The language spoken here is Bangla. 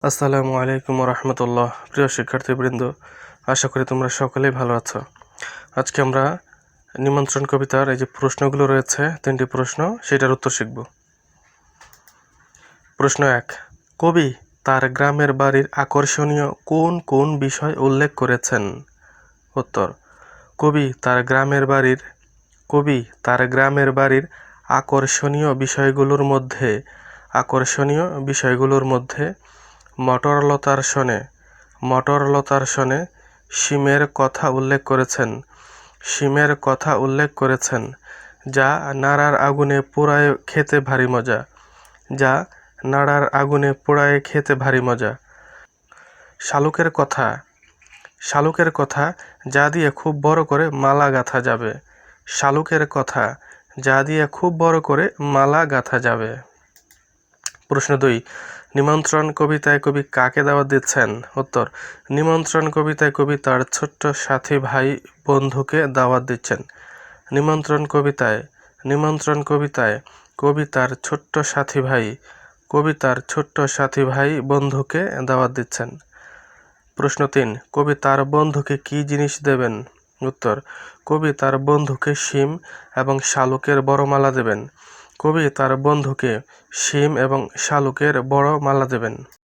আসসালামু আলাইকুম রহমতুল্লাহ। প্রিয় শিক্ষার্থীবৃন্দ, আশা করি তোমরা সকলেই ভালো আছো। আজকে আমরা নিমন্ত্রণ কবিতার এই যে প্রশ্নগুলো রয়েছে, 3টি প্রশ্ন, সেটার উত্তর শিখব। প্রশ্ন 1, কবি তার গ্রামের বাড়ির আকর্ষণীয় কোন কোন বিষয় উল্লেখ করেছেন? উত্তর, কবি তার গ্রামের বাড়ির আকর্ষণীয় বিষয়গুলোর মধ্যে মটরলতার শনে শিমের কথা উল্লেখ করেছেন, যা নাড়ার আগুনে পোড়ায় খেতে ভারী মজা। শালুকের কথা, যা দিয়ে খুব বড় করে মালা গাঁথা যাবে। প্রশ্ন 2, নিমন্ত্রণ কবিতায় কবি কাকে দাওয়াত দিচ্ছেন? উত্তর, নিমন্ত্রণ কবিতায় কবি তার ছোট্ট সাথী ভাই বন্ধুকে দাওয়াত দিচ্ছেন। নিমন্ত্রণ কবিতায় কবি তার ছোট্ট সাথী ভাই বন্ধুকে দাওয়াত দিচ্ছেন। প্রশ্ন 3, কবি তার বন্ধুকে কি জিনিস দেবেন? উত্তর, কবি তার বন্ধুকে শিম এবং শালুকের বড় মালা দেবেন।